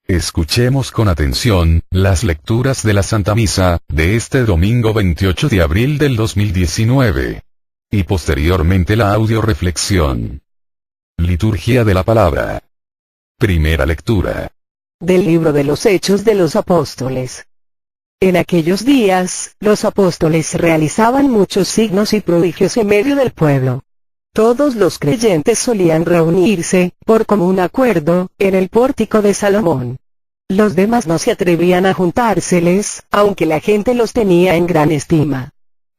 Escuchemos con atención, las lecturas de la Santa Misa, de este domingo 28 de abril del 2019. Y posteriormente la audioreflexión. Liturgia de la Palabra. Primera lectura. Del libro de los Hechos de los Apóstoles. En aquellos días, los apóstoles realizaban muchos signos y prodigios en medio del pueblo. Todos los creyentes solían reunirse, por común acuerdo, en el pórtico de Salomón. Los demás no se atrevían a juntárseles, aunque la gente los tenía en gran estima.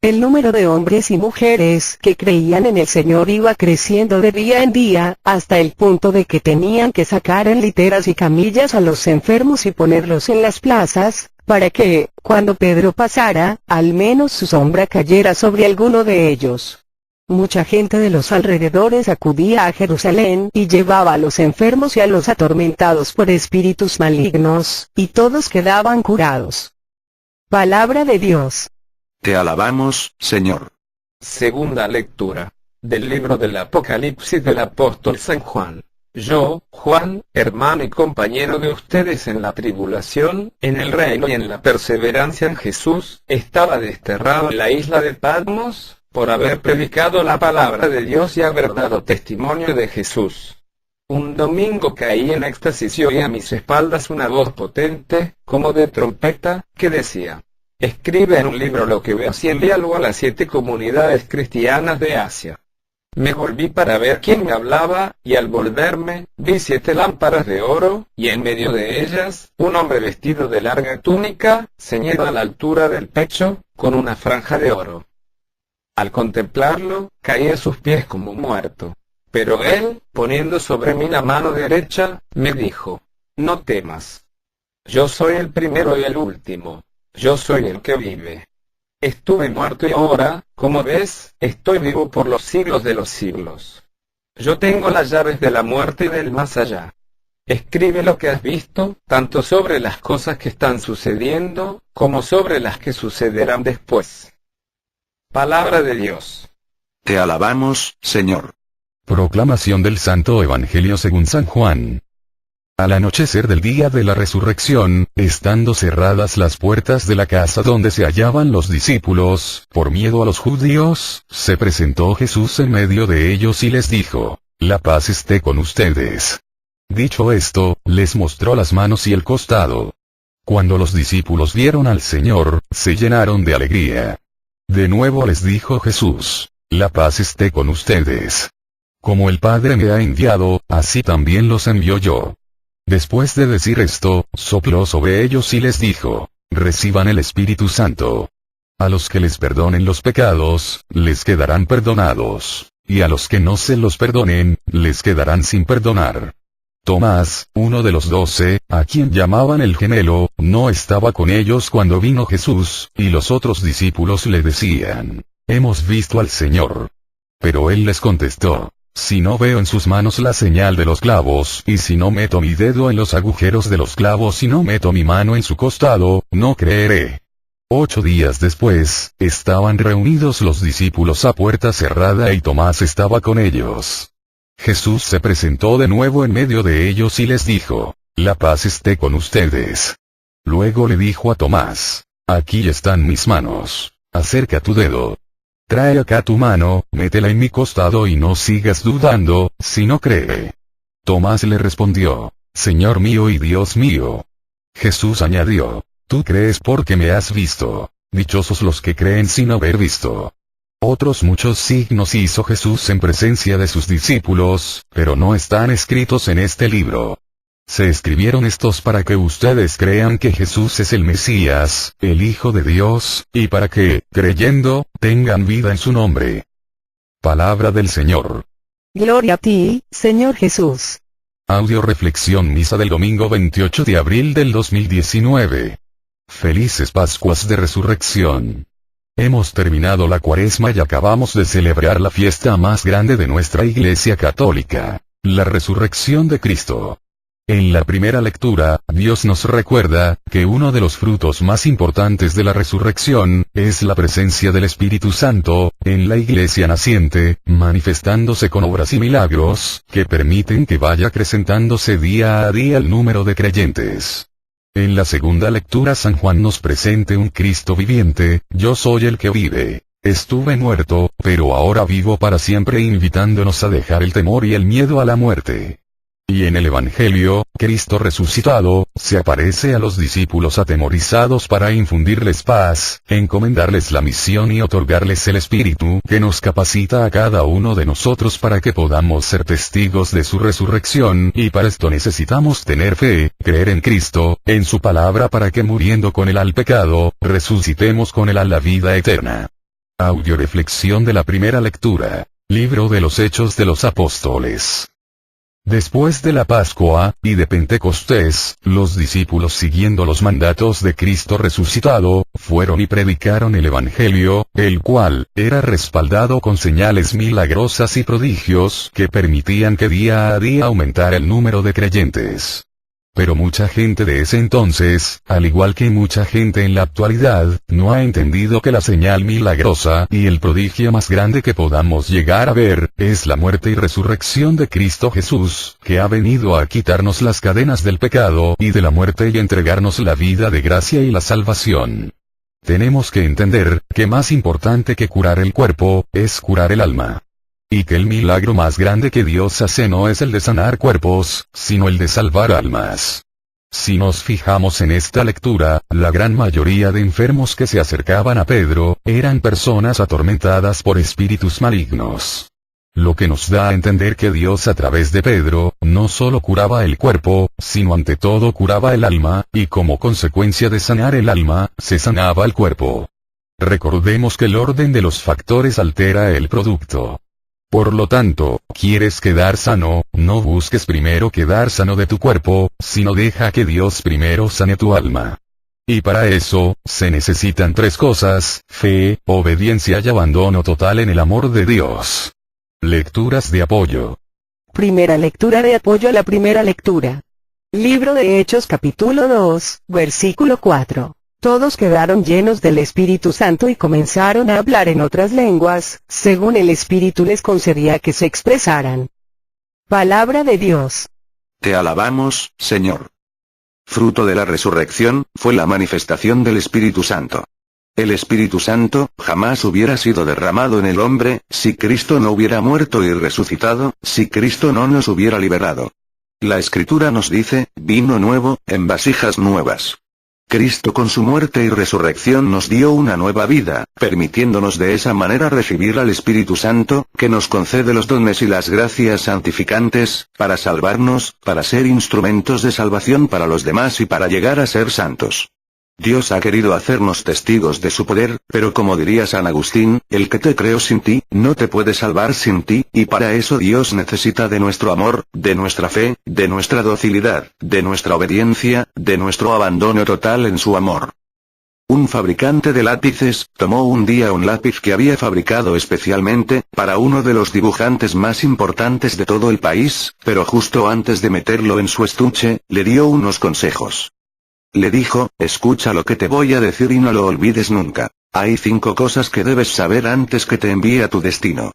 El número de hombres y mujeres que creían en el Señor iba creciendo de día en día, hasta el punto de que tenían que sacar en literas y camillas a los enfermos y ponerlos en las plazas, para que, cuando Pedro pasara, al menos su sombra cayera sobre alguno de ellos. Mucha gente de los alrededores acudía a Jerusalén y llevaba a los enfermos y a los atormentados por espíritus malignos, y todos quedaban curados. Palabra de Dios. Te alabamos, Señor. Segunda lectura. Del libro del Apocalipsis del apóstol San Juan. Yo, Juan, hermano y compañero de ustedes en la tribulación, en el reino y en la perseverancia en Jesús, estaba desterrado en la isla de Patmos, por haber predicado la palabra de Dios y haber dado testimonio de Jesús. Un domingo caí en éxtasis y oí a mis espaldas una voz potente, como de trompeta, que decía: escribe en un libro lo que veas y envíalo a las 7 comunidades cristianas de Asia. Me volví para ver quién me hablaba, y al volverme, vi 7 lámparas de oro, y en medio de ellas, un hombre vestido de larga túnica, ceñido a la altura del pecho, con una franja de oro. Al contemplarlo, caí a sus pies como muerto. Pero él, poniendo sobre mí la mano derecha, me dijo: no temas. Yo soy el primero y el último. Yo soy el que vive. Estuve muerto y ahora, como ves, estoy vivo por los siglos de los siglos. Yo tengo las llaves de la muerte y del más allá. Escribe lo que has visto, tanto sobre las cosas que están sucediendo, como sobre las que sucederán después. Palabra de Dios. Te alabamos, Señor. Proclamación del Santo Evangelio según San Juan. Al anochecer del día de la resurrección, estando cerradas las puertas de la casa donde se hallaban los discípulos, por miedo a los judíos, se presentó Jesús en medio de ellos y les dijo: la paz esté con ustedes. Dicho esto, les mostró las manos y el costado. Cuando los discípulos vieron al Señor, se llenaron de alegría. De nuevo les dijo Jesús: la paz esté con ustedes. Como el Padre me ha enviado, así también los envío yo. Después de decir esto, sopló sobre ellos y les dijo: reciban el Espíritu Santo. A los que les perdonen los pecados, les quedarán perdonados, y a los que no se los perdonen, les quedarán sin perdonar. Tomás, uno de los 12, a quien llamaban el gemelo, no estaba con ellos cuando vino Jesús, y los otros discípulos le decían: hemos visto al Señor. Pero él les contestó: si no veo en sus manos la señal de los clavos, y si no meto mi dedo en los agujeros de los clavos y no meto mi mano en su costado, no creeré. 8 días después, estaban reunidos los discípulos a puerta cerrada y Tomás estaba con ellos. Jesús se presentó de nuevo en medio de ellos y les dijo: la paz esté con ustedes. Luego le dijo a Tomás: aquí están mis manos, acerca tu dedo. Trae acá tu mano, métela en mi costado y no sigas dudando, sino cree. Tomás le respondió: Señor mío y Dios mío. Jesús añadió: tú crees porque me has visto, dichosos los que creen sin haber visto. Otros muchos signos hizo Jesús en presencia de sus discípulos, pero no están escritos en este libro. Se escribieron estos para que ustedes crean que Jesús es el Mesías, el Hijo de Dios, y para que, creyendo, tengan vida en su nombre. Palabra del Señor. Gloria a ti, Señor Jesús. Audio reflexión misa del domingo 28 de abril del 2019. Felices Pascuas de Resurrección. Hemos terminado la Cuaresma y acabamos de celebrar la fiesta más grande de nuestra Iglesia Católica, la resurrección de Cristo. En la primera lectura, Dios nos recuerda que uno de los frutos más importantes de la resurrección es la presencia del Espíritu Santo en la iglesia naciente, manifestándose con obras y milagros que permiten que vaya acrecentándose día a día el número de creyentes. En la segunda lectura San Juan nos presenta un Cristo viviente: yo soy el que vive. Estuve muerto, pero ahora vivo para siempre, invitándonos a dejar el temor y el miedo a la muerte. Y en el Evangelio, Cristo resucitado, se aparece a los discípulos atemorizados para infundirles paz, encomendarles la misión y otorgarles el Espíritu que nos capacita a cada uno de nosotros para que podamos ser testigos de su resurrección, y para esto necesitamos tener fe, creer en Cristo, en su palabra, para que muriendo con él al pecado, resucitemos con él a la vida eterna. Audioreflexión de la primera lectura. Libro de los Hechos de los Apóstoles. Después de la Pascua y de Pentecostés, los discípulos, siguiendo los mandatos de Cristo resucitado, fueron y predicaron el Evangelio, el cual era respaldado con señales milagrosas y prodigios que permitían que día a día aumentara el número de creyentes. Pero mucha gente de ese entonces, al igual que mucha gente en la actualidad, no ha entendido que la señal milagrosa y el prodigio más grande que podamos llegar a ver, es la muerte y resurrección de Cristo Jesús, que ha venido a quitarnos las cadenas del pecado y de la muerte y entregarnos la vida de gracia y la salvación. Tenemos que entender que más importante que curar el cuerpo, es curar el alma. Y que el milagro más grande que Dios hace no es el de sanar cuerpos, sino el de salvar almas. Si nos fijamos en esta lectura, la gran mayoría de enfermos que se acercaban a Pedro, eran personas atormentadas por espíritus malignos. Lo que nos da a entender que Dios a través de Pedro, no solo curaba el cuerpo, sino ante todo curaba el alma, y como consecuencia de sanar el alma, se sanaba el cuerpo. Recordemos que el orden de los factores altera el producto. Por lo tanto, ¿quieres quedar sano? No busques primero quedar sano de tu cuerpo, sino deja que Dios primero sane tu alma. Y para eso, se necesitan tres cosas: fe, obediencia y abandono total en el amor de Dios. Lecturas de apoyo. Primera lectura de apoyo a la primera lectura. Libro de Hechos capítulo 2, versículo 4. Todos quedaron llenos del Espíritu Santo y comenzaron a hablar en otras lenguas, según el Espíritu les concedía que se expresaran. Palabra de Dios. Te alabamos, Señor. Fruto de la resurrección, fue la manifestación del Espíritu Santo. El Espíritu Santo jamás hubiera sido derramado en el hombre, si Cristo no hubiera muerto y resucitado, si Cristo no nos hubiera liberado. La Escritura nos dice, vino nuevo, en vasijas nuevas. Cristo con su muerte y resurrección nos dio una nueva vida, permitiéndonos de esa manera recibir al Espíritu Santo, que nos concede los dones y las gracias santificantes, para salvarnos, para ser instrumentos de salvación para los demás y para llegar a ser santos. Dios ha querido hacernos testigos de su poder, pero como diría San Agustín, el que te creó sin ti, no te puede salvar sin ti, y para eso Dios necesita de nuestro amor, de nuestra fe, de nuestra docilidad, de nuestra obediencia, de nuestro abandono total en su amor. Un fabricante de lápices, tomó un día un lápiz que había fabricado especialmente, para uno de los dibujantes más importantes de todo el país, pero justo antes de meterlo en su estuche, le dio unos consejos. Le dijo, escucha lo que te voy a decir y no lo olvides nunca. Hay 5 cosas que debes saber antes que te envíe a tu destino.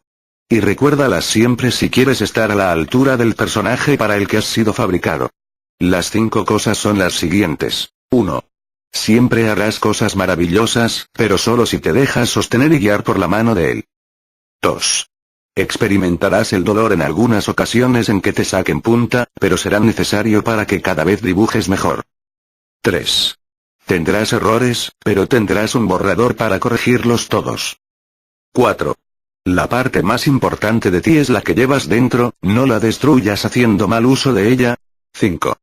Y recuérdalas siempre si quieres estar a la altura del personaje para el que has sido fabricado. Las 5 cosas son las siguientes. 1. Siempre harás cosas maravillosas, pero solo si te dejas sostener y guiar por la mano de él. 2. Experimentarás el dolor en algunas ocasiones en que te saquen punta, pero será necesario para que cada vez dibujes mejor. 3. Tendrás errores, pero tendrás un borrador para corregirlos todos. 4. La parte más importante de ti es la que llevas dentro, no la destruyas haciendo mal uso de ella. 5.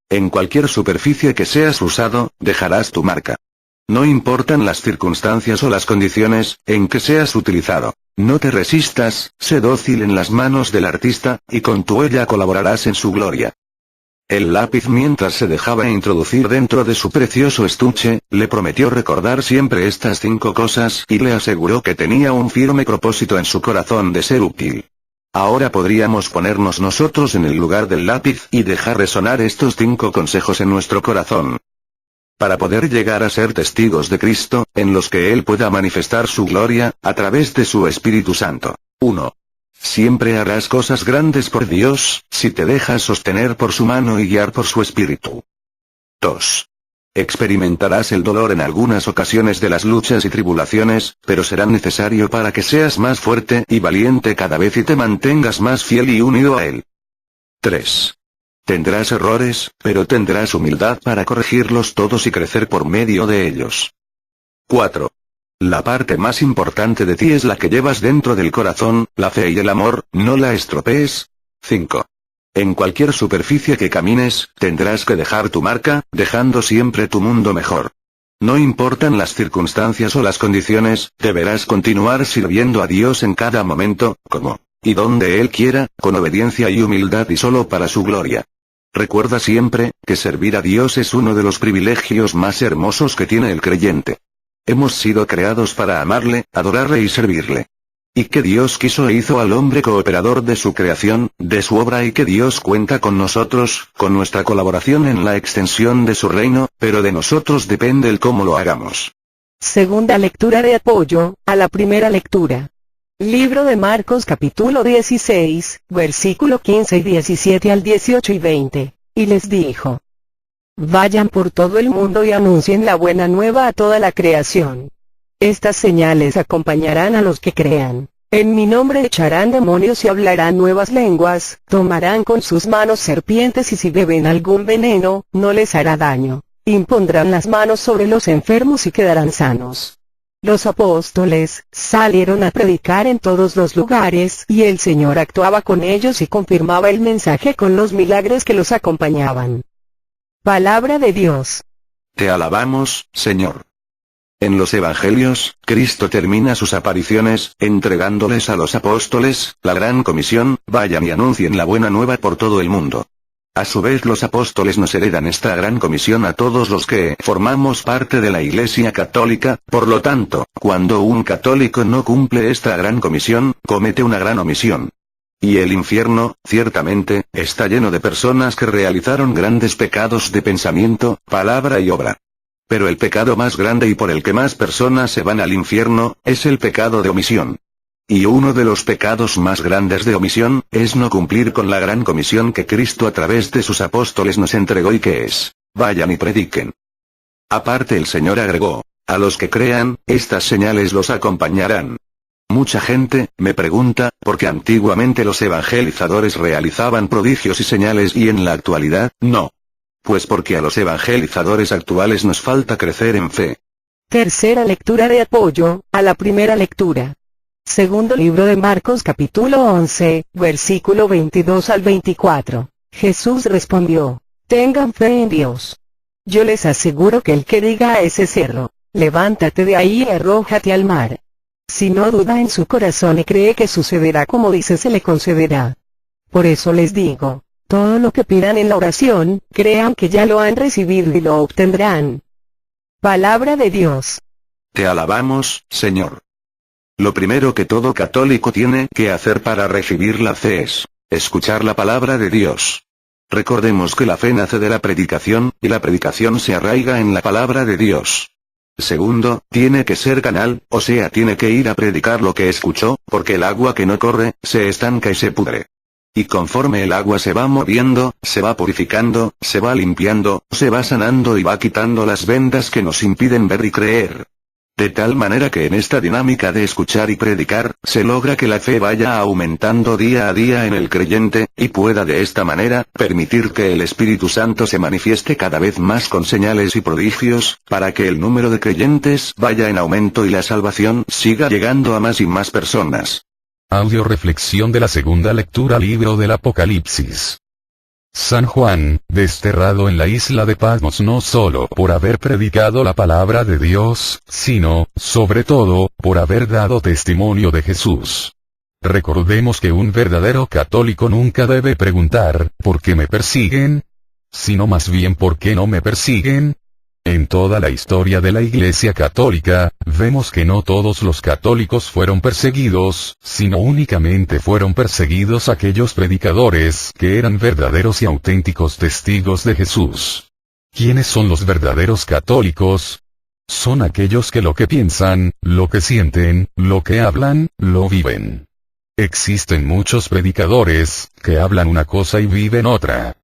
En cualquier superficie que seas usado, dejarás tu marca. No importan las circunstancias o las condiciones en que seas utilizado. No te resistas, sé dócil en las manos del artista, y con tu huella colaborarás en su gloria. El lápiz, mientras se dejaba introducir dentro de su precioso estuche, le prometió recordar siempre estas 5 cosas y le aseguró que tenía un firme propósito en su corazón de ser útil. Ahora podríamos ponernos nosotros en el lugar del lápiz y dejar resonar estos 5 consejos en nuestro corazón. Para poder llegar a ser testigos de Cristo, en los que Él pueda manifestar su gloria, a través de su Espíritu Santo. 1. Siempre harás cosas grandes por Dios, si te dejas sostener por su mano y guiar por su Espíritu. 2. Experimentarás el dolor en algunas ocasiones de las luchas y tribulaciones, pero será necesario para que seas más fuerte y valiente cada vez y te mantengas más fiel y unido a Él. 3. Tendrás errores, pero tendrás humildad para corregirlos todos y crecer por medio de ellos. 4. La parte más importante de ti es la que llevas dentro del corazón, la fe y el amor, no la estropees. 5. En cualquier superficie que camines, tendrás que dejar tu marca, dejando siempre tu mundo mejor. No importan las circunstancias o las condiciones, deberás continuar sirviendo a Dios en cada momento, como y donde Él quiera, con obediencia y humildad y solo para su gloria. Recuerda siempre, que servir a Dios es uno de los privilegios más hermosos que tiene el creyente. Hemos sido creados para amarle, adorarle y servirle. Y que Dios quiso e hizo al hombre cooperador de su creación, de su obra y que Dios cuenta con nosotros, con nuestra colaboración en la extensión de su reino, pero de nosotros depende el cómo lo hagamos. Segunda lectura de apoyo, a la primera lectura. Libro de Marcos capítulo 16, versículo 15 y 17 al 18 y 20, y les dijo: Vayan por todo el mundo y anuncien la buena nueva a toda la creación. Estas señales acompañarán a los que crean. En mi nombre echarán demonios y hablarán nuevas lenguas, tomarán con sus manos serpientes y si beben algún veneno, no les hará daño. Impondrán las manos sobre los enfermos y quedarán sanos. Los apóstoles salieron a predicar en todos los lugares y el Señor actuaba con ellos y confirmaba el mensaje con los milagros que los acompañaban. Palabra de Dios. Te alabamos, Señor. En los Evangelios, Cristo termina sus apariciones, entregándoles a los apóstoles, la gran comisión, vayan y anuncien la buena nueva por todo el mundo. A su vez los apóstoles nos heredan esta gran comisión a todos los que formamos parte de la Iglesia Católica, por lo tanto, cuando un católico no cumple esta gran comisión, comete una gran omisión. Y el infierno, ciertamente, está lleno de personas que realizaron grandes pecados de pensamiento, palabra y obra. Pero el pecado más grande y por el que más personas se van al infierno, es el pecado de omisión. Y uno de los pecados más grandes de omisión, es no cumplir con la gran comisión que Cristo a través de sus apóstoles nos entregó y que es: vayan y prediquen. Aparte el Señor agregó: a los que crean, estas señales los acompañarán. Mucha gente me pregunta, ¿por qué antiguamente los evangelizadores realizaban prodigios y señales y en la actualidad, no? Pues porque a los evangelizadores actuales nos falta crecer en fe. Tercera lectura de apoyo, a la primera lectura. Segundo libro de Marcos capítulo 11, versículo 22 al 24. Jesús respondió: tengan fe en Dios. Yo les aseguro que el que diga a ese cerro: levántate de ahí y arrójate al mar. Si no duda en su corazón y cree que sucederá como dice, se le concederá. Por eso les digo, todo lo que pidan en la oración, crean que ya lo han recibido y lo obtendrán. Palabra de Dios. Te alabamos, Señor. Lo primero que todo católico tiene que hacer para recibir la fe es escuchar la palabra de Dios. Recordemos que la fe nace de la predicación, y la predicación se arraiga en la palabra de Dios. Segundo, tiene que ser canal, o sea, tiene que ir a predicar lo que escuchó, porque el agua que no corre, se estanca y se pudre. Y conforme el agua se va moviendo, se va purificando, se va limpiando, se va sanando y va quitando las vendas que nos impiden ver y creer. De tal manera que en esta dinámica de escuchar y predicar, se logra que la fe vaya aumentando día a día en el creyente, y pueda de esta manera, permitir que el Espíritu Santo se manifieste cada vez más con señales y prodigios, para que el número de creyentes vaya en aumento y la salvación siga llegando a más y más personas. Audio reflexión de la segunda lectura, libro del Apocalipsis. San Juan, desterrado en la isla de Patmos no solo por haber predicado la palabra de Dios, sino, sobre todo, por haber dado testimonio de Jesús. Recordemos que un verdadero católico nunca debe preguntar, ¿por qué me persiguen?, sino más bien ¿por qué no me persiguen? En toda la historia de la Iglesia Católica, vemos que no todos los católicos fueron perseguidos, sino únicamente fueron perseguidos aquellos predicadores que eran verdaderos y auténticos testigos de Jesús. ¿Quiénes son los verdaderos católicos? Son aquellos que lo que piensan, lo que sienten, lo que hablan, lo viven. Existen muchos predicadores, que hablan una cosa y viven otra.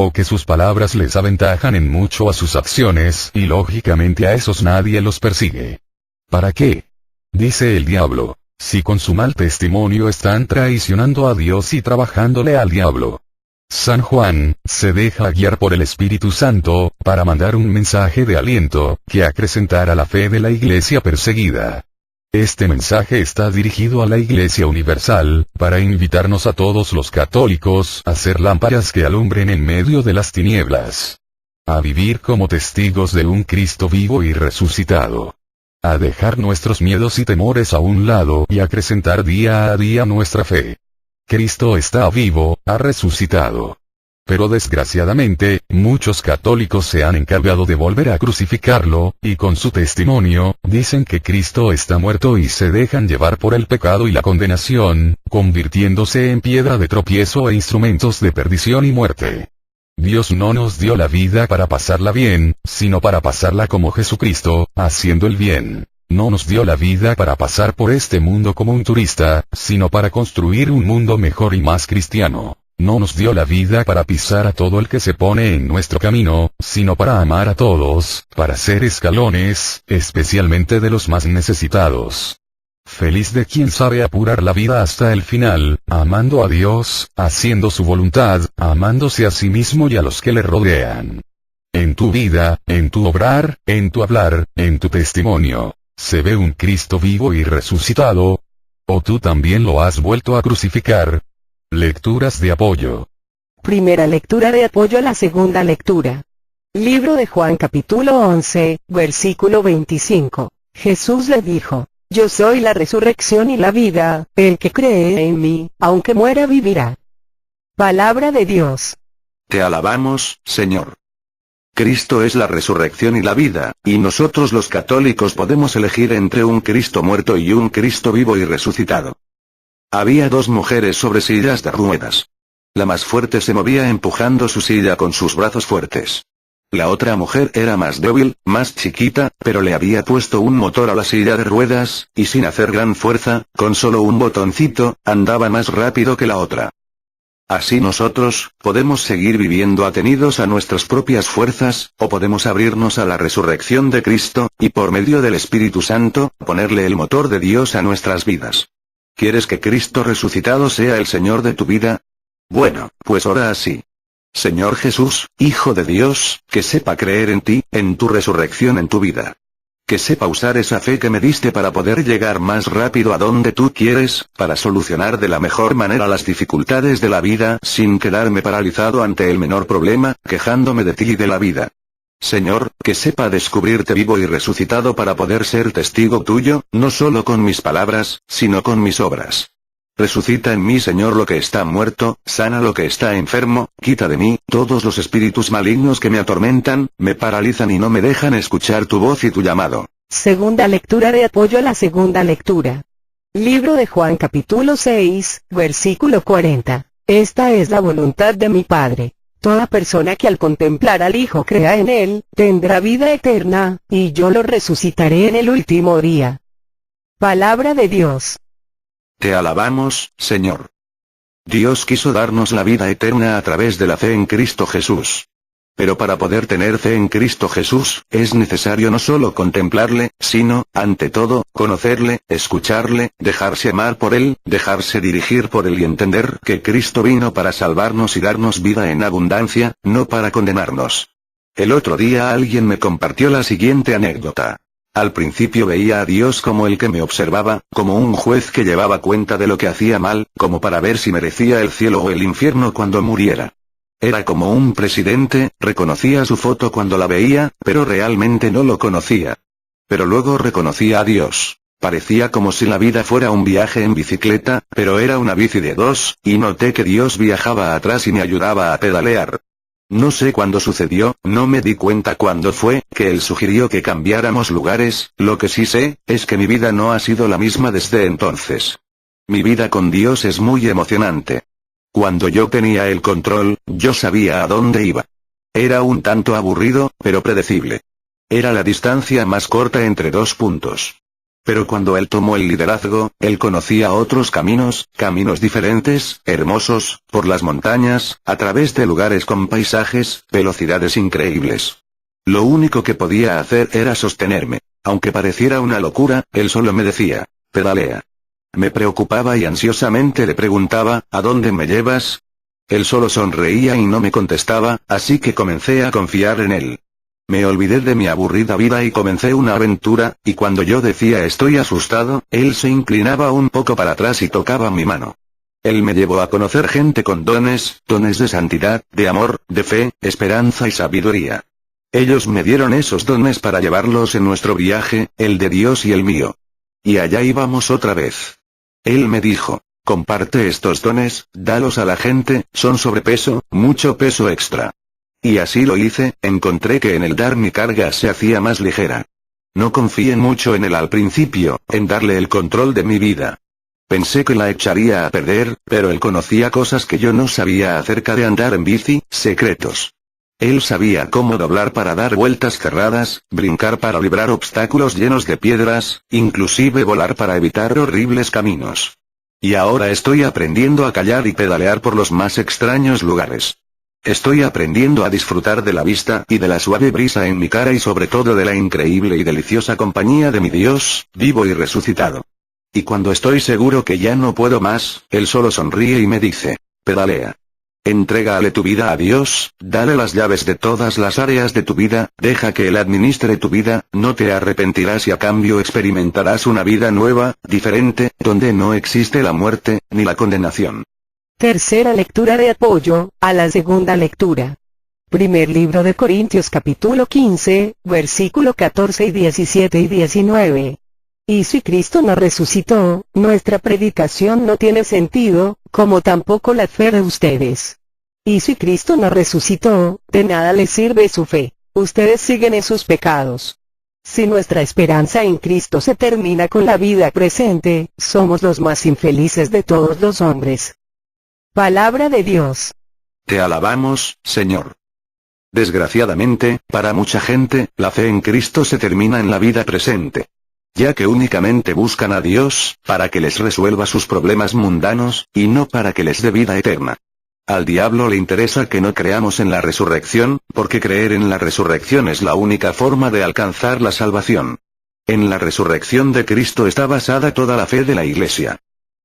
O que sus palabras les aventajan en mucho a sus acciones y lógicamente a esos nadie los persigue. ¿Para qué? Dice el diablo, si con su mal testimonio están traicionando a Dios y trabajándole al diablo. San Juan se deja guiar por el Espíritu Santo para mandar un mensaje de aliento que acrecentara la fe de la Iglesia perseguida. Este mensaje está dirigido a la Iglesia Universal, para invitarnos a todos los católicos a ser lámparas que alumbren en medio de las tinieblas. A vivir como testigos de un Cristo vivo y resucitado. A dejar nuestros miedos y temores a un lado y acrecentar día a día nuestra fe. Cristo está vivo, ha resucitado. Pero desgraciadamente, muchos católicos se han encargado de volver a crucificarlo, y con su testimonio, dicen que Cristo está muerto y se dejan llevar por el pecado y la condenación, convirtiéndose en piedra de tropiezo e instrumentos de perdición y muerte. Dios no nos dio la vida para pasarla bien, sino para pasarla como Jesucristo, haciendo el bien. No nos dio la vida para pasar por este mundo como un turista, sino para construir un mundo mejor y más cristiano. No nos dio la vida para pisar a todo el que se pone en nuestro camino, sino para amar a todos, para ser escalones, especialmente de los más necesitados. Feliz de quien sabe apurar la vida hasta el final, amando a Dios, haciendo su voluntad, amándose a sí mismo y a los que le rodean. En tu vida, en tu obrar, en tu hablar, en tu testimonio, ¿se ve un Cristo vivo y resucitado? ¿O tú también lo has vuelto a crucificar? Lecturas de apoyo. Primera lectura de apoyo a la segunda lectura. Libro de Juan capítulo 11, versículo 25. Jesús le dijo, yo soy la resurrección y la vida, el que cree en mí, aunque muera vivirá. Palabra de Dios. Te alabamos, Señor. Cristo es la resurrección y la vida, y nosotros los católicos podemos elegir entre un Cristo muerto y un Cristo vivo y resucitado. Había dos mujeres sobre sillas de ruedas. La más fuerte se movía empujando su silla con sus brazos fuertes. La otra mujer era más débil, más chiquita, pero le había puesto un motor a la silla de ruedas, y sin hacer gran fuerza, con solo un botoncito, andaba más rápido que la otra. Así nosotros, podemos seguir viviendo atenidos a nuestras propias fuerzas, o podemos abrirnos a la resurrección de Cristo, y por medio del Espíritu Santo, ponerle el motor de Dios a nuestras vidas. ¿Quieres que Cristo resucitado sea el Señor de tu vida? Bueno, pues ora así. Señor Jesús, Hijo de Dios, que sepa creer en ti, en tu resurrección en tu vida. Que sepa usar esa fe que me diste para poder llegar más rápido a donde tú quieres, para solucionar de la mejor manera las dificultades de la vida sin quedarme paralizado ante el menor problema, quejándome de ti y de la vida. Señor, que sepa descubrirte vivo y resucitado para poder ser testigo tuyo, no solo con mis palabras, sino con mis obras. Resucita en mí, Señor, lo que está muerto, sana lo que está enfermo, quita de mí todos los espíritus malignos que me atormentan, me paralizan y no me dejan escuchar tu voz y tu llamado. Segunda lectura de apoyo a la segunda lectura. Libro de Juan capítulo 6, versículo 40. Esta es la voluntad de mi Padre. Toda persona que al contemplar al Hijo crea en Él, tendrá vida eterna, y yo lo resucitaré en el último día. Palabra de Dios. Te alabamos, Señor. Dios quiso darnos la vida eterna a través de la fe en Cristo Jesús. Pero para poder tener fe en Cristo Jesús, es necesario no solo contemplarle, sino, ante todo, conocerle, escucharle, dejarse amar por Él, dejarse dirigir por Él y entender que Cristo vino para salvarnos y darnos vida en abundancia, no para condenarnos. El otro día alguien me compartió la siguiente anécdota. Al principio veía a Dios como el que me observaba, como un juez que llevaba cuenta de lo que hacía mal, como para ver si merecía el cielo o el infierno cuando muriera. Era como un presidente, reconocía su foto cuando la veía, pero realmente no lo conocía. Pero luego reconocía a Dios. Parecía como si la vida fuera un viaje en bicicleta, pero era una bici de dos, y noté que Dios viajaba atrás y me ayudaba a pedalear. No sé cuándo sucedió, no me di cuenta cuándo fue, que él sugirió que cambiáramos lugares, lo que sí sé, es que mi vida no ha sido la misma desde entonces. Mi vida con Dios es muy emocionante. Cuando yo tenía el control, yo sabía a dónde iba. Era un tanto aburrido, pero predecible. Era la distancia más corta entre dos puntos. Pero cuando él tomó el liderazgo, él conocía otros caminos diferentes, hermosos, por las montañas, a través de lugares con paisajes, velocidades increíbles. Lo único que podía hacer era sostenerme. Aunque pareciera una locura, él solo me decía, pedalea. Me preocupaba y ansiosamente le preguntaba, ¿a dónde me llevas? Él solo sonreía y no me contestaba, así que comencé a confiar en él. Me olvidé de mi aburrida vida y comencé una aventura, y cuando yo decía estoy asustado, él se inclinaba un poco para atrás y tocaba mi mano. Él me llevó a conocer gente con dones de santidad, de amor, de fe, esperanza y sabiduría. Ellos me dieron esos dones para llevarlos en nuestro viaje, el de Dios y el mío. Y allá íbamos otra vez. Él me dijo, comparte estos dones, dalos a la gente, son sobrepeso, mucho peso extra. Y así lo hice, encontré que en el dar mi carga se hacía más ligera. No confié mucho en él al principio, en darle el control de mi vida. Pensé que la echaría a perder, pero él conocía cosas que yo no sabía acerca de andar en bici, secretos. Él sabía cómo doblar para dar vueltas cerradas, brincar para librar obstáculos llenos de piedras, inclusive volar para evitar horribles caminos. Y ahora estoy aprendiendo a callar y pedalear por los más extraños lugares. Estoy aprendiendo a disfrutar de la vista y de la suave brisa en mi cara y sobre todo de la increíble y deliciosa compañía de mi Dios, vivo y resucitado. Y cuando estoy seguro que ya no puedo más, él solo sonríe y me dice, pedalea. Entrégale tu vida a Dios, dale las llaves de todas las áreas de tu vida, deja que Él administre tu vida, no te arrepentirás y a cambio experimentarás una vida nueva, diferente, donde no existe la muerte, ni la condenación. Tercera lectura de apoyo, a la segunda lectura. Primer libro de Corintios capítulo 15, versículo 14 y 17 y 19. Y si Cristo no resucitó, nuestra predicación no tiene sentido, como tampoco la fe de ustedes. Y si Cristo no resucitó, de nada les sirve su fe, ustedes siguen en sus pecados. Si nuestra esperanza en Cristo se termina con la vida presente, somos los más infelices de todos los hombres. Palabra de Dios. Te alabamos, Señor. Desgraciadamente, para mucha gente, la fe en Cristo se termina en la vida presente. Ya que únicamente buscan a Dios, para que les resuelva sus problemas mundanos, y no para que les dé vida eterna. Al diablo le interesa que no creamos en la resurrección, porque creer en la resurrección es la única forma de alcanzar la salvación. En la resurrección de Cristo está basada toda la fe de la Iglesia.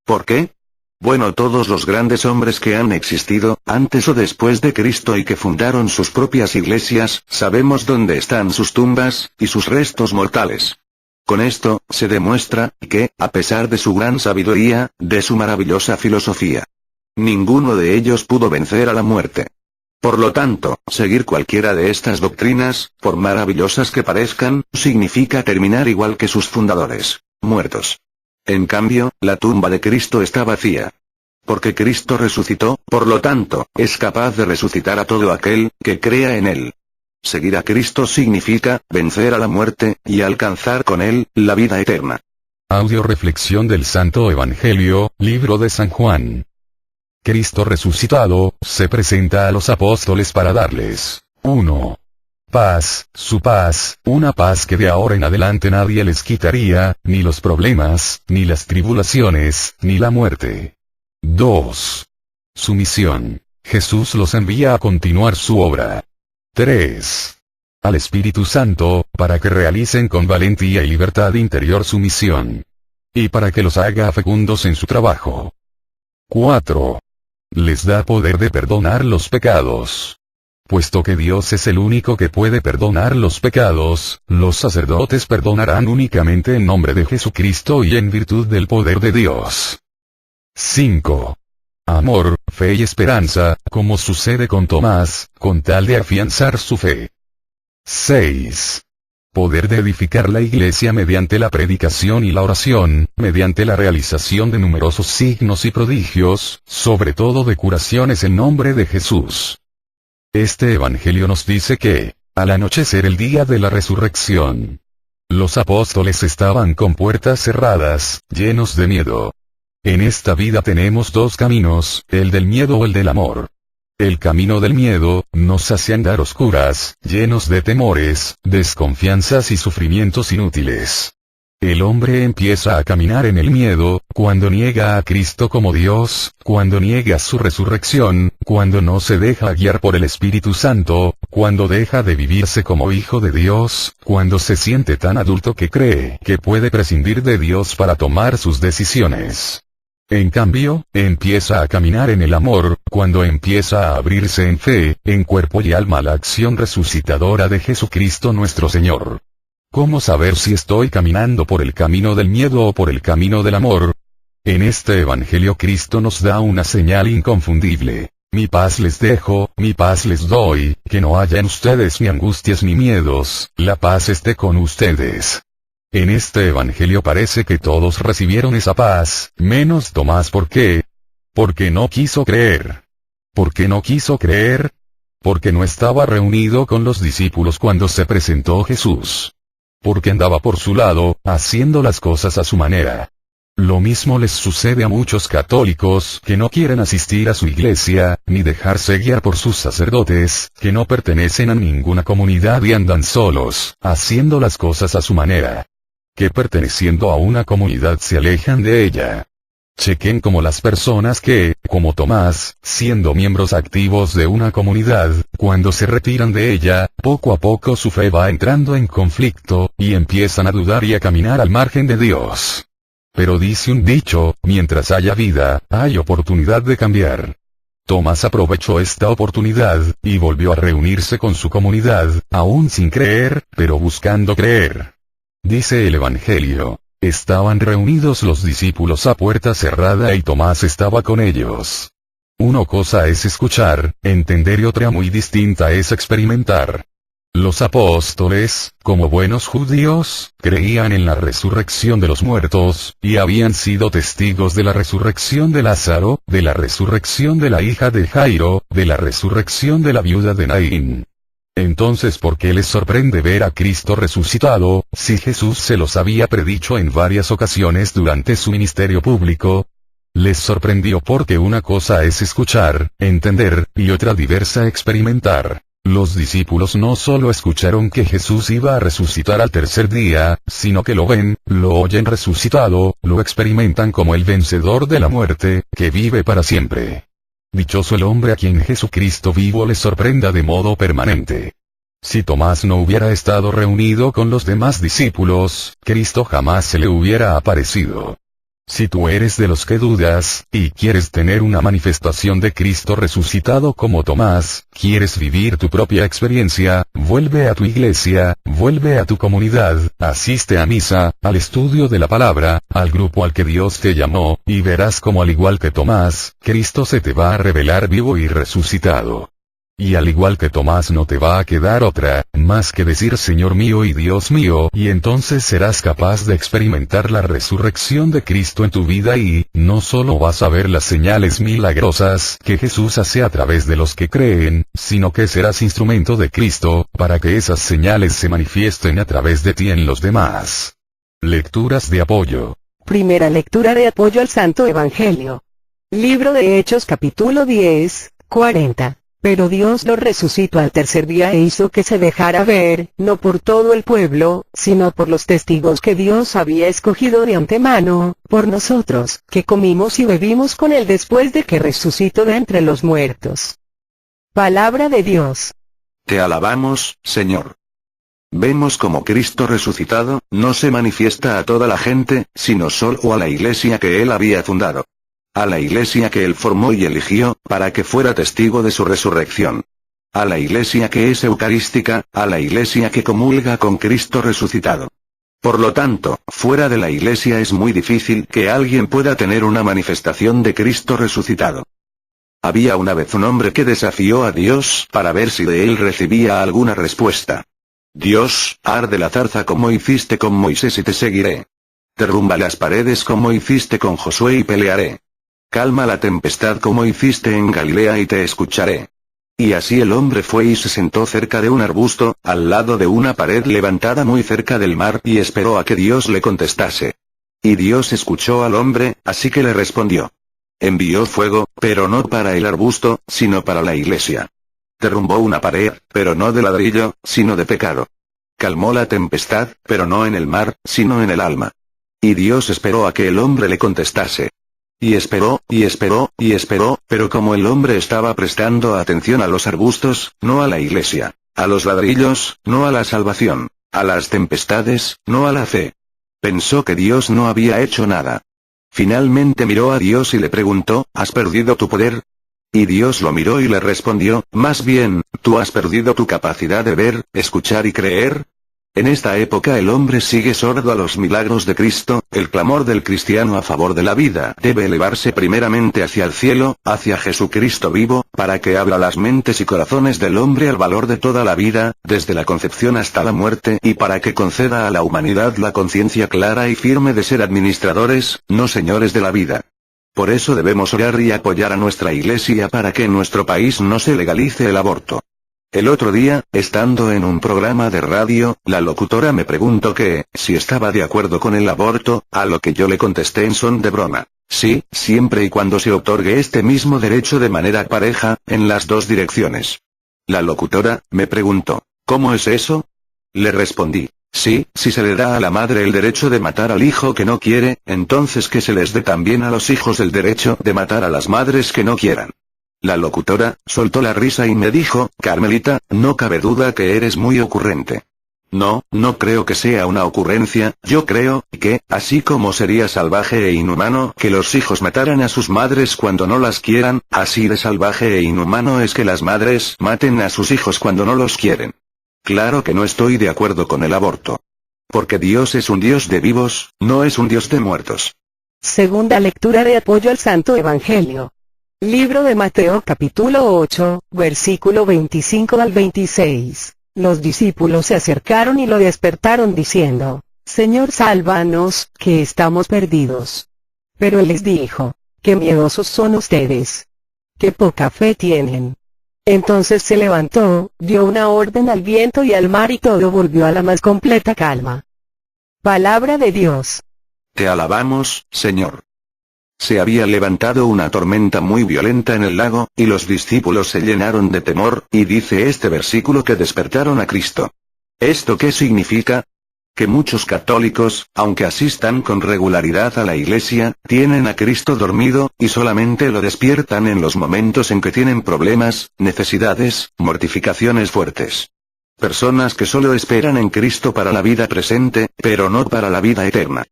¿Por qué? Bueno, todos los grandes hombres que han existido, antes o después de Cristo y que fundaron sus propias iglesias, sabemos dónde están sus tumbas, y sus restos mortales. Con esto, se demuestra, que, a pesar de su gran sabiduría, de su maravillosa filosofía, ninguno de ellos pudo vencer a la muerte. Por lo tanto, seguir cualquiera de estas doctrinas, por maravillosas que parezcan, significa terminar igual que sus fundadores, muertos. En cambio, la tumba de Cristo está vacía. Porque Cristo resucitó, por lo tanto, es capaz de resucitar a todo aquel, que crea en él. Seguir a Cristo significa, vencer a la muerte, y alcanzar con él, la vida eterna. Audio reflexión del Santo Evangelio, libro de San Juan. Cristo resucitado, se presenta a los apóstoles para darles, 1. Paz, su paz, una paz que de ahora en adelante nadie les quitaría, ni los problemas, ni las tribulaciones, ni la muerte. 2. Su misión. Jesús los envía a continuar su obra. 3. Al Espíritu Santo, para que realicen con valentía y libertad interior su misión. Y para que los haga fecundos en su trabajo. 4. Les da poder de perdonar los pecados. Puesto que Dios es el único que puede perdonar los pecados, los sacerdotes perdonarán únicamente en nombre de Jesucristo y en virtud del poder de Dios. 5. Amor, fe y esperanza, como sucede con Tomás, con tal de afianzar su fe. 6. Poder de edificar la iglesia mediante la predicación y la oración, mediante la realización de numerosos signos y prodigios, sobre todo de curaciones en nombre de Jesús. Este evangelio nos dice que, al anochecer el día de la resurrección, los apóstoles estaban con puertas cerradas, llenos de miedo. En esta vida tenemos dos caminos, el del miedo o el del amor. El camino del miedo, nos hace andar oscuras, llenos de temores, desconfianzas y sufrimientos inútiles. El hombre empieza a caminar en el miedo, cuando niega a Cristo como Dios, cuando niega su resurrección, cuando no se deja guiar por el Espíritu Santo, cuando deja de vivirse como hijo de Dios, cuando se siente tan adulto que cree que puede prescindir de Dios para tomar sus decisiones. En cambio, empieza a caminar en el amor, cuando empieza a abrirse en fe, en cuerpo y alma a la acción resucitadora de Jesucristo nuestro Señor. ¿Cómo saber si estoy caminando por el camino del miedo o por el camino del amor? En este Evangelio Cristo nos da una señal inconfundible. Mi paz les dejo, mi paz les doy, que no haya en ustedes ni angustias ni miedos, la paz esté con ustedes. En este Evangelio parece que todos recibieron esa paz, menos Tomás. ¿Por qué? Porque no quiso creer. ¿Por qué no quiso creer? Porque no estaba reunido con los discípulos cuando se presentó Jesús. Porque andaba por su lado, haciendo las cosas a su manera. Lo mismo les sucede a muchos católicos que no quieren asistir a su iglesia, ni dejarse guiar por sus sacerdotes, que no pertenecen a ninguna comunidad y andan solos, haciendo las cosas a su manera. Que perteneciendo a una comunidad se alejan de ella. Chequen como las personas que, como Tomás, siendo miembros activos de una comunidad, cuando se retiran de ella, poco a poco su fe va entrando en conflicto, y empiezan a dudar y a caminar al margen de Dios. Pero dice un dicho, mientras haya vida, hay oportunidad de cambiar. Tomás aprovechó esta oportunidad, y volvió a reunirse con su comunidad, aún sin creer, pero buscando creer. Dice el Evangelio, estaban reunidos los discípulos a puerta cerrada y Tomás estaba con ellos. Una cosa es escuchar, entender y otra muy distinta es experimentar. Los apóstoles, como buenos judíos, creían en la resurrección de los muertos, y habían sido testigos de la resurrección de Lázaro, de la resurrección de la hija de Jairo, de la resurrección de la viuda de Naín. Entonces, ¿por qué les sorprende ver a Cristo resucitado, si Jesús se los había predicho en varias ocasiones durante su ministerio público? Les sorprendió porque una cosa es escuchar, entender, y otra diversa experimentar. Los discípulos no solo escucharon que Jesús iba a resucitar al tercer día, sino que lo ven, lo oyen resucitado, lo experimentan como el vencedor de la muerte, que vive para siempre. Dichoso el hombre a quien Jesucristo vivo le sorprenda de modo permanente. Si Tomás no hubiera estado reunido con los demás discípulos, Cristo jamás se le hubiera aparecido. Si tú eres de los que dudas, y quieres tener una manifestación de Cristo resucitado como Tomás, quieres vivir tu propia experiencia, vuelve a tu iglesia, vuelve a tu comunidad, asiste a misa, al estudio de la palabra, al grupo al que Dios te llamó, y verás como al igual que Tomás, Cristo se te va a revelar vivo y resucitado. Y al igual que Tomás no te va a quedar otra, más que decir Señor mío y Dios mío, y entonces serás capaz de experimentar la resurrección de Cristo en tu vida y, no solo vas a ver las señales milagrosas que Jesús hace a través de los que creen, sino que serás instrumento de Cristo, para que esas señales se manifiesten a través de ti en los demás. Lecturas de apoyo. Primera lectura de apoyo al Santo Evangelio. Libro de Hechos capítulo 10, 40. Pero Dios lo resucitó al tercer día e hizo que se dejara ver, no por todo el pueblo, sino por los testigos que Dios había escogido de antemano, por nosotros, que comimos y bebimos con él después de que resucitó de entre los muertos. Palabra de Dios. Te alabamos, Señor. Vemos como Cristo resucitado, no se manifiesta a toda la gente, sino solo a la iglesia que él había fundado. A la iglesia que él formó y eligió, para que fuera testigo de su resurrección. A la iglesia que es eucarística, a la iglesia que comulga con Cristo resucitado. Por lo tanto, fuera de la iglesia es muy difícil que alguien pueda tener una manifestación de Cristo resucitado. Había una vez un hombre que desafió a Dios para ver si de él recibía alguna respuesta. Dios, arde la zarza como hiciste con Moisés y te seguiré. Derrumba las paredes como hiciste con Josué y pelearé. Calma la tempestad como hiciste en Galilea y te escucharé. Y así el hombre fue y se sentó cerca de un arbusto, al lado de una pared levantada muy cerca del mar, y esperó a que Dios le contestase. Y Dios escuchó al hombre, así que le respondió. Envió fuego, pero no para el arbusto, sino para la iglesia. Derrumbó una pared, pero no de ladrillo, sino de pecado. Calmó la tempestad, pero no en el mar, sino en el alma. Y Dios esperó a que el hombre le contestase. Y esperó, y esperó, y esperó, pero como el hombre estaba prestando atención a los arbustos, no a la iglesia, a los ladrillos, no a la salvación, a las tempestades, no a la fe. Pensó que Dios no había hecho nada. Finalmente miró a Dios y le preguntó, ¿has perdido tu poder? Y Dios lo miró y le respondió, más bien, ¿tú has perdido tu capacidad de ver, escuchar y creer? En esta época el hombre sigue sordo a los milagros de Cristo. El clamor del cristiano a favor de la vida debe elevarse primeramente hacia el cielo, hacia Jesucristo vivo, para que abra las mentes y corazones del hombre al valor de toda la vida, desde la concepción hasta la muerte, y para que conceda a la humanidad la conciencia clara y firme de ser administradores, no señores de la vida. Por eso debemos orar y apoyar a nuestra Iglesia para que en nuestro país no se legalice el aborto. El otro día, estando en un programa de radio, la locutora me preguntó si estaba de acuerdo con el aborto, a lo que yo le contesté en son de broma. Sí, siempre y cuando se otorgue este mismo derecho de manera pareja, en las dos direcciones. La locutora me preguntó, ¿cómo es eso? Le respondí, sí, si se le da a la madre el derecho de matar al hijo que no quiere, entonces que se les dé también a los hijos el derecho de matar a las madres que no quieran. La locutora soltó la risa y me dijo, Carmelita, no cabe duda que eres muy ocurrente. No creo que sea una ocurrencia, yo creo que, así como sería salvaje e inhumano que los hijos mataran a sus madres cuando no las quieran, así de salvaje e inhumano es que las madres maten a sus hijos cuando no los quieren. Claro que no estoy de acuerdo con el aborto. Porque Dios es un Dios de vivos, no es un Dios de muertos. Segunda lectura de apoyo al Santo Evangelio. Libro de Mateo capítulo 8, versículo 25 al 26. Los discípulos se acercaron y lo despertaron diciendo, Señor, sálvanos, que estamos perdidos. Pero él les dijo, qué miedosos son ustedes. Qué poca fe tienen. Entonces se levantó, dio una orden al viento y al mar y todo volvió a la más completa calma. Palabra de Dios. Te alabamos, Señor. Se había levantado una tormenta muy violenta en el lago, y los discípulos se llenaron de temor, y dice este versículo que despertaron a Cristo. ¿Esto qué significa? Que muchos católicos, aunque asistan con regularidad a la iglesia, tienen a Cristo dormido, y solamente lo despiertan en los momentos en que tienen problemas, necesidades, mortificaciones fuertes. Personas que solo esperan en Cristo para la vida presente, pero no para la vida eterna.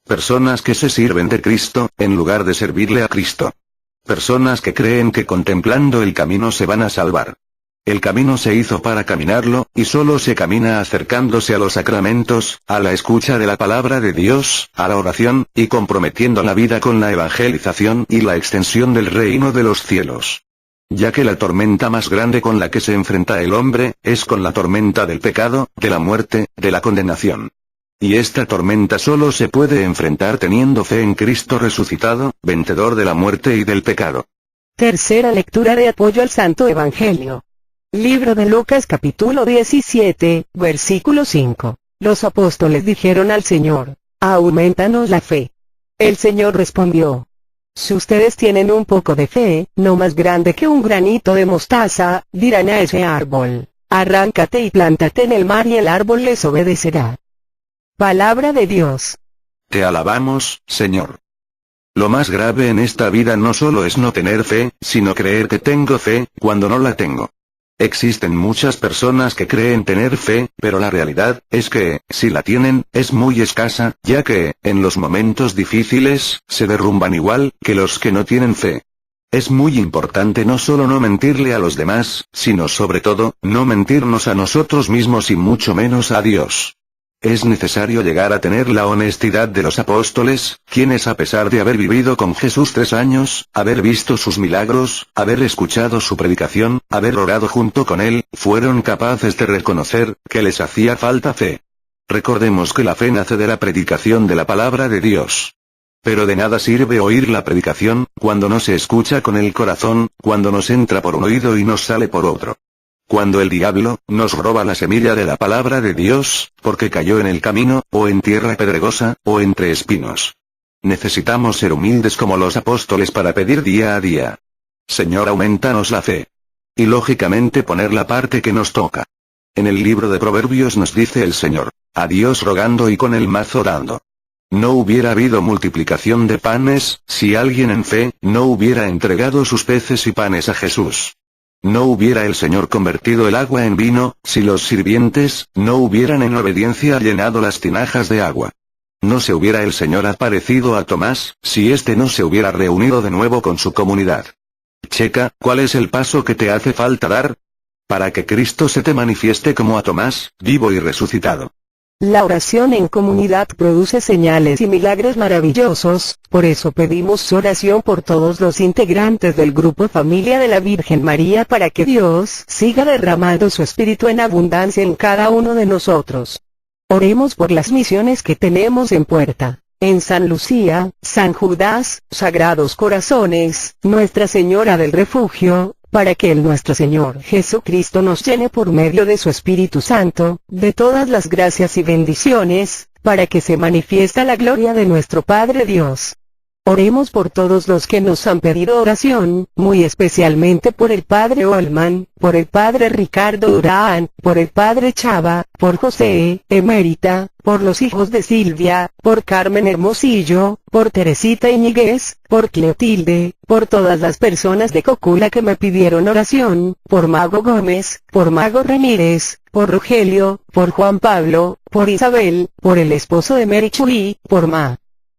Personas que se sirven de Cristo, en lugar de servirle a Cristo. Personas que creen que contemplando el camino se van a salvar. El camino se hizo para caminarlo, y solo se camina acercándose a los sacramentos, a la escucha de la palabra de Dios, a la oración, y comprometiendo la vida con la evangelización y la extensión del reino de los cielos. Ya que la tormenta más grande con la que se enfrenta el hombre, es con la tormenta del pecado, de la muerte, de la condenación. Y esta tormenta solo se puede enfrentar teniendo fe en Cristo resucitado, vencedor de la muerte y del pecado. Tercera lectura de apoyo al Santo Evangelio. Libro de Lucas capítulo 17, versículo 5. Los apóstoles dijeron al Señor, aumentanos la fe. El Señor respondió, si ustedes tienen un poco de fe, no más grande que un granito de mostaza, dirán a ese árbol, arráncate y plántate en el mar y el árbol les obedecerá. Palabra de Dios. Te alabamos, Señor. Lo más grave en esta vida no solo es no tener fe, sino creer que tengo fe, cuando no la tengo. Existen muchas personas que creen tener fe, pero la realidad es que, si la tienen, es muy escasa, ya que, en los momentos difíciles, se derrumban igual que los que no tienen fe. Es muy importante no solo no mentirle a los demás, sino sobre todo, no mentirnos a nosotros mismos y mucho menos a Dios. Es necesario llegar a tener la honestidad de los apóstoles, quienes a pesar de haber vivido con Jesús 3 años, haber visto sus milagros, haber escuchado su predicación, haber orado junto con él, fueron capaces de reconocer que les hacía falta fe. Recordemos que la fe nace de la predicación de la palabra de Dios. Pero de nada sirve oír la predicación, cuando no se escucha con el corazón, cuando nos entra por un oído y nos sale por otro. Cuando el diablo nos roba la semilla de la palabra de Dios, porque cayó en el camino, o en tierra pedregosa, o entre espinos. Necesitamos ser humildes como los apóstoles para pedir día a día: Señor, aumentanos la fe. Y lógicamente poner la parte que nos toca. En el libro de Proverbios nos dice el Señor: a Dios rogando y con el mazo dando. No hubiera habido multiplicación de panes, si alguien en fe no hubiera entregado sus peces y panes a Jesús. No hubiera el Señor convertido el agua en vino, si los sirvientes no hubieran en obediencia llenado las tinajas de agua. No se hubiera el Señor aparecido a Tomás, si éste no se hubiera reunido de nuevo con su comunidad. Checa, ¿cuál es el paso que te hace falta dar? Para que Cristo se te manifieste como a Tomás, vivo y resucitado. La oración en comunidad produce señales y milagros maravillosos, por eso pedimos oración por todos los integrantes del grupo Familia de la Virgen María para que Dios siga derramando su Espíritu en abundancia en cada uno de nosotros. Oremos por las misiones que tenemos en puerta, en San Lucía, San Judas, Sagrados Corazones, Nuestra Señora del Refugio, para que nuestro Señor Jesucristo nos llene por medio de su Espíritu Santo, de todas las gracias y bendiciones, para que se manifiesta la gloria de nuestro Padre Dios. Oremos por todos los que nos han pedido oración, muy especialmente por el Padre Olman, por el Padre Ricardo Durán, por el Padre Chava, por José, Emérita, por los hijos de Silvia, por Carmen Hermosillo, por Teresita Iñiguez, por Cleotilde, por todas las personas de Cocula que me pidieron oración, por Mago Gómez, por Mago Ramírez, por Rogelio, por Juan Pablo, por Isabel, por el esposo de Mary Chuy, por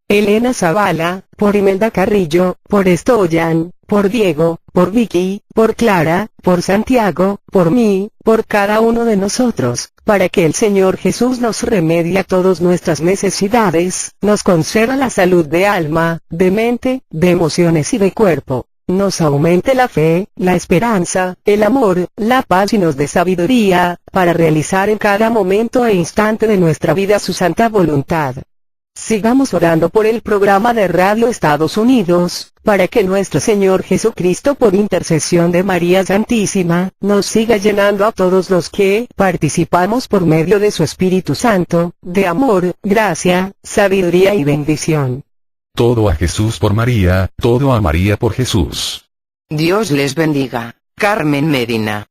Elena Zavala, por Imelda Carrillo, por Estoyan, por Diego, por Vicky, por Clara, por Santiago, por mí, por cada uno de nosotros, para que el Señor Jesús nos remedie a todas nuestras necesidades, nos conceda la salud de alma, de mente, de emociones y de cuerpo, nos aumente la fe, la esperanza, el amor, la paz y nos dé sabiduría, para realizar en cada momento e instante de nuestra vida su santa voluntad. Sigamos orando por el programa de Radio Estados Unidos, para que nuestro Señor Jesucristo por intercesión de María Santísima, nos siga llenando a todos los que participamos por medio de su Espíritu Santo, de amor, gracia, sabiduría y bendición. Todo a Jesús por María, todo a María por Jesús. Dios les bendiga. Carmen Medina.